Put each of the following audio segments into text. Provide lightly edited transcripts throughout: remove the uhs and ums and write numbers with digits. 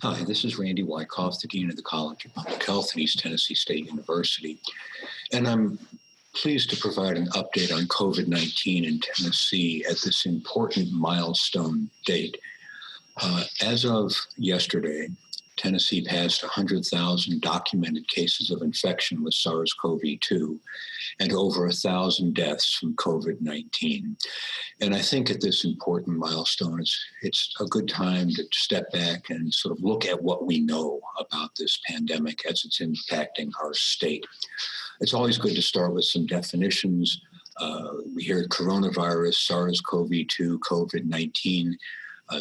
Hi, this is Randy Wyckoff, the Dean of the College of Public Health at East Tennessee State University. And I'm pleased to provide an update on COVID-19 in Tennessee at this important milestone date. As of yesterday, Tennessee passed 100,000 documented cases of infection with SARS-CoV-2 and over 1,000 deaths from COVID-19. And I think at this important milestone, it's a good time to step back and sort of look at what we know about this pandemic as it's impacting our state. It's always good to start with some definitions. We hear coronavirus, SARS-CoV-2, COVID-19.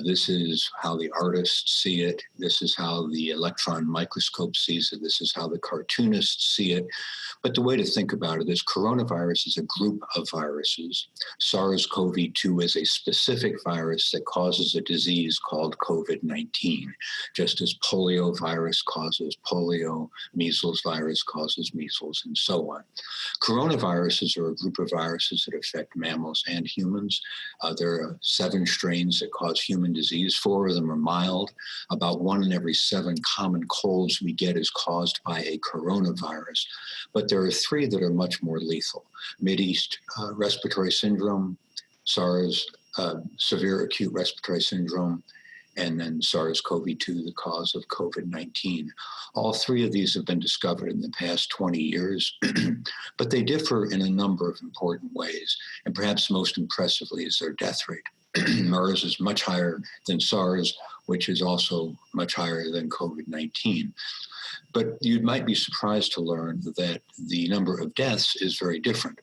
This is how the artists see it. This is how the electron microscope sees it. This is how the cartoonists see it. But the way to think about it is coronavirus is a group of viruses. SARS-CoV-2 is a specific virus that causes a disease called COVID-19, just as polio virus causes polio, measles virus causes measles, and so on. Coronaviruses are a group of viruses that affect mammals and humans. There are 7 strains that cause human disease. 4 of them are mild. About 1 in every 7 common colds we get is caused by a coronavirus. But there are 3 that are much more lethal. Mideast respiratory syndrome, SARS, severe acute respiratory syndrome, and then SARS-CoV-2, the cause of COVID-19. All 3 of these have been discovered in the past 20 years, but they differ in a number of important ways, and perhaps most impressively is their death rate. MERS is much higher than SARS, which is also much higher than COVID-19. But you might be surprised to learn that the number of deaths is very different.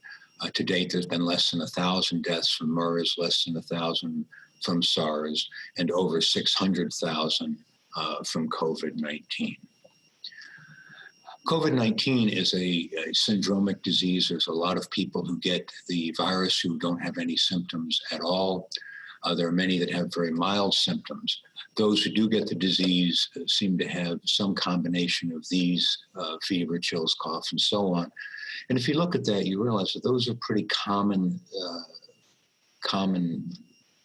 To date, there's been less than 1,000 deaths from MERS, less than 1,000 from SARS, and over 600,000 from COVID-19. COVID-19 is a syndromic disease. There's a lot of people who get the virus who don't have any symptoms at all. There are many that have very mild symptoms. Those who do get the disease seem to have some combination of these, fever, chills, cough, and so on. And if you look at that, you realize that those are pretty common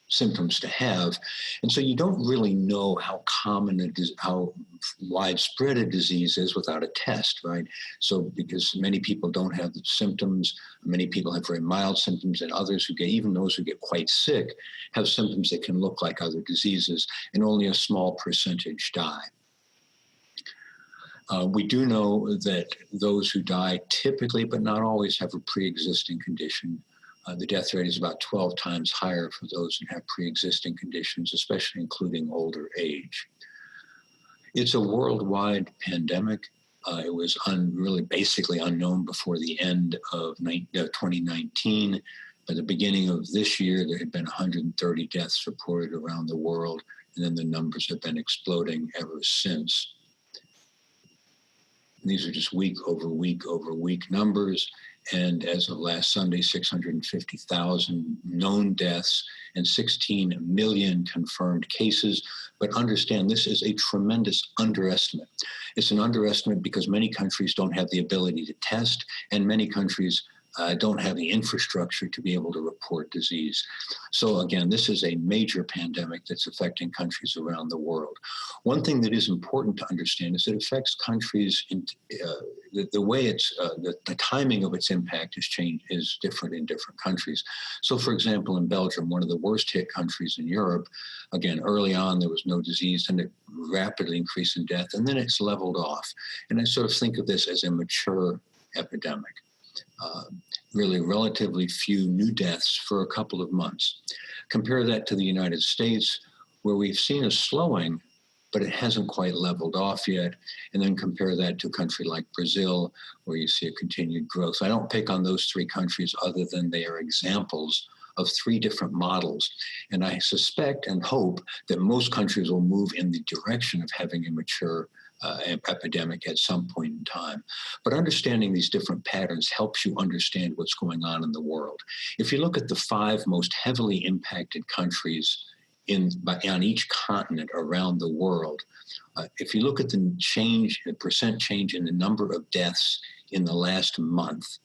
symptoms to have. And so you don't really know how widespread a disease is without a test, right? So because many people don't have the symptoms, many people have very mild symptoms, and others who get, even those who get quite sick, have symptoms that can look like other diseases, and only a small percentage die. We do know that those who die typically, but not always, have a pre-existing condition. The death rate is about 12 times higher for those who have pre-existing conditions, especially including older age. It's a worldwide pandemic. It was really basically unknown before the end of 2019. By the beginning of this year, there had been 130 deaths reported around the world, and then the numbers have been exploding ever since. And these are just week over week over week numbers. And as of last Sunday, 650,000 known deaths and 16 million confirmed cases. But understand, this is a tremendous underestimate. It's an underestimate because many countries don't have the ability to test, and many countries don't have the infrastructure to be able to report disease. So again, this is a major pandemic that's affecting countries around the world. One thing that is important to understand is it affects countries in the way the timing of its impact is different in different countries. So for example, in Belgium, one of the worst hit countries in Europe, again, early on there was no disease, and it rapidly increased in death, and then it's leveled off. And I sort of think of this as a mature epidemic. Really relatively few new deaths for a couple of months. Compare that to the United States, where we've seen a slowing, but it hasn't quite leveled off yet. And then compare that to a country like Brazil, where you see a continued growth. I don't pick on those 3 countries other than they are examples of 3 different models. And I suspect and hope that most countries will move in the direction of having a mature epidemic at some point in time. But understanding these different patterns helps you understand what's going on in the world. If you look at the 5 most heavily impacted countries on each continent around the world, if you look at the percent change in the number of deaths in the last month,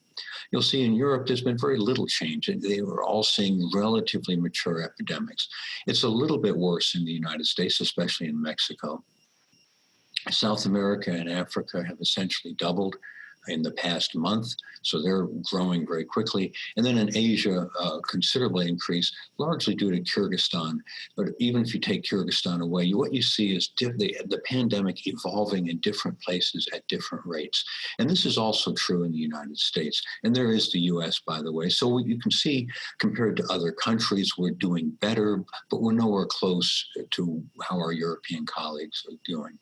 you'll see in Europe there's been very little change. They were all seeing relatively mature epidemics. It's a little bit worse in the United States, especially in Mexico. South America and Africa have essentially doubled in the past month, so they're growing very quickly. And then in Asia, considerably increased, largely due to Kyrgyzstan. But even if you take Kyrgyzstan away, what you see is the pandemic evolving in different places at different rates. And this is also true in the United States. And there is the US, by the way. So you can see, compared to other countries, we're doing better, but we're nowhere close to how our European colleagues are doing.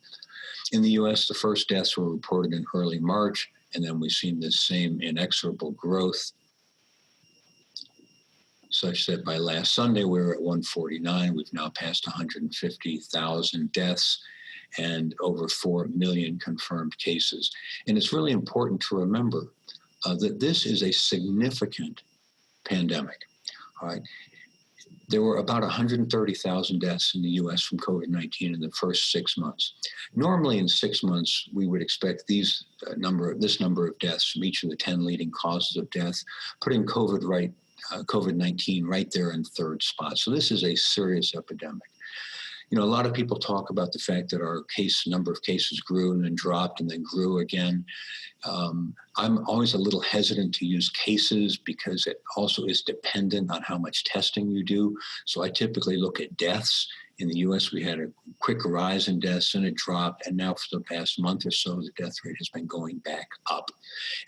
In the US, the first deaths were reported in early March, and then we've seen this same inexorable growth, such that by last Sunday, we were at 149. We've now passed 150,000 deaths and over 4 million confirmed cases. And it's really important to remember that this is a significant pandemic. All right. There were about 130,000 deaths in the US from COVID-19 in the first 6 months. Normally in 6 months, we would expect this number of deaths from each of the 10 leading causes of death, putting COVID-19 right there in third spot. So this is a serious epidemic. You know, a lot of people talk about the fact that our number of cases grew and then dropped and then grew again. I'm always a little hesitant to use cases because it also is dependent on how much testing you do. So I typically look at deaths. In the US, we had a quick rise in deaths and it dropped. And now for the past month or so, the death rate has been going back up.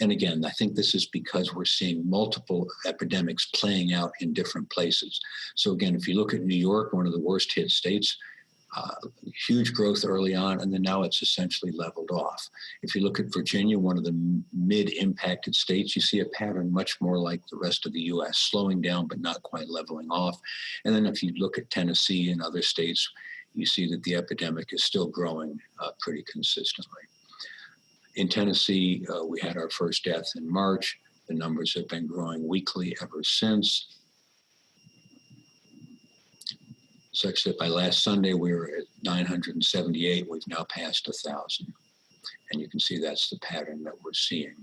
And again, I think this is because we're seeing multiple epidemics playing out in different places. So again, if you look at New York, one of the worst hit states, huge growth early on, and then now it's essentially leveled off. If you look at Virginia, one of the mid-impacted states, you see a pattern much more like the rest of the U.S., slowing down but not quite leveling off. And then if you look at Tennessee and other states, you see that the epidemic is still growing pretty consistently. In Tennessee, we had our first death in March. The numbers have been growing weekly ever since, such that by last Sunday, we were at 978. We've now passed 1,000. And you can see that's the pattern that we're seeing.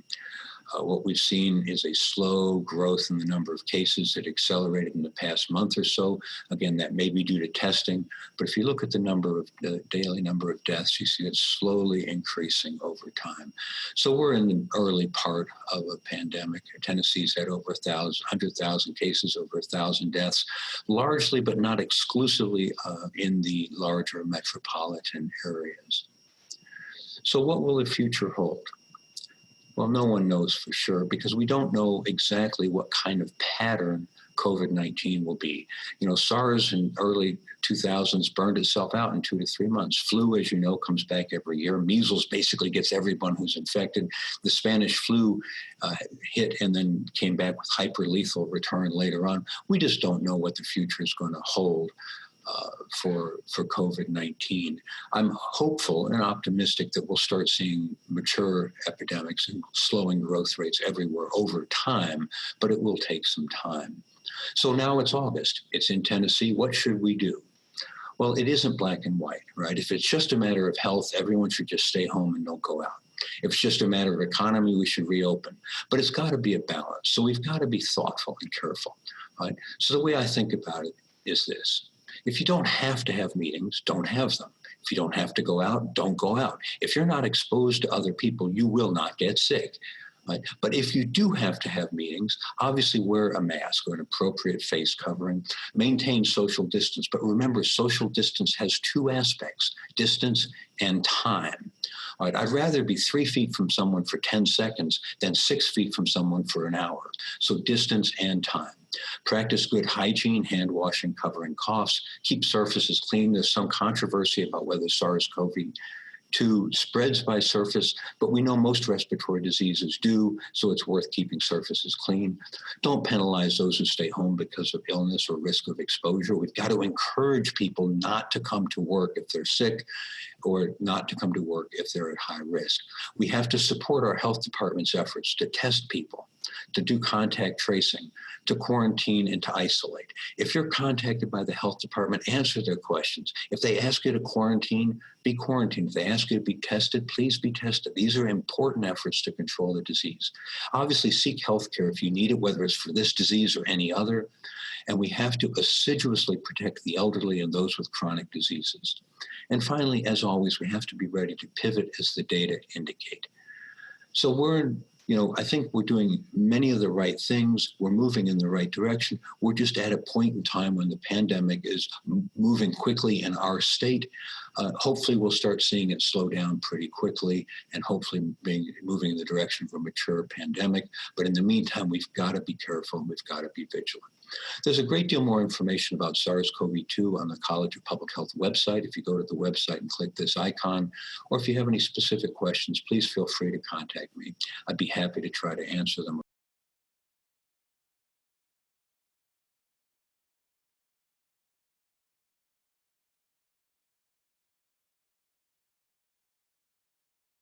What we've seen is a slow growth in the number of cases that accelerated in the past month or so. Again, that may be due to testing, but if you look at the daily number of deaths, you see it's slowly increasing over time. So we're in the early part of a pandemic. Tennessee's had over 100,000 cases, over 1,000 deaths, largely but not exclusively in the larger metropolitan areas. So what will the future hold? Well, no one knows for sure because we don't know exactly what kind of pattern COVID-19 will be. You know, SARS in early 2000s burned itself out in 2 to 3 months. Flu, as you know, comes back every year. Measles basically gets everyone who's infected. The Spanish flu hit and then came back with hyperlethal return later on. We just don't know what the future is going to hold for COVID-19. I'm hopeful and optimistic that we'll start seeing mature epidemics and slowing growth rates everywhere over time, but it will take some time. So now it's August. It's in Tennessee. What should we do? Well, it isn't black and white, right? If it's just a matter of health, everyone should just stay home and don't go out. If it's just a matter of economy, we should reopen. But it's got to be a balance. So we've got to be thoughtful and careful, right? So the way I think about it is this. If you don't have to have meetings, don't have them. If you don't have to go out, don't go out. If you're not exposed to other people, you will not get sick. Right? But if you do have to have meetings, obviously wear a mask or an appropriate face covering, maintain social distance. But remember, social distance has two aspects, distance and time. All right, I'd rather be 3 feet from someone for 10 seconds than 6 feet from someone for an hour. So distance and time. Practice good hygiene, hand washing, covering coughs, keep surfaces clean. There's some controversy about whether SARS-CoV-2 spreads by surface, but we know most respiratory diseases do, so it's worth keeping surfaces clean. Don't penalize those who stay home because of illness or risk of exposure. We've got to encourage people not to come to work if they're sick or not to come to work if they're at high risk. We have to support our health department's efforts to test people, to do contact tracing, to quarantine and to isolate. If you're contacted by the health department, answer their questions. If they ask you to quarantine, be quarantined. If they ask you to be tested, please be tested. These are important efforts to control the disease. Obviously, seek health care if you need it, whether it's for this disease or any other. And we have to assiduously protect the elderly and those with chronic diseases. And finally, as always, we have to be ready to pivot as the data indicate. So I think we're doing many of the right things. We're moving in the right direction. We're just at a point in time when the pandemic is moving quickly in our state. Hopefully, we'll start seeing it slow down pretty quickly and hopefully moving in the direction of a mature pandemic. But in the meantime, we've got to be careful and we've got to be vigilant. There's a great deal more information about SARS-CoV-2 on the College of Public Health website. If you go to the website and click this icon, or if you have any specific questions, please feel free to contact me. I'd be happy to try to answer them.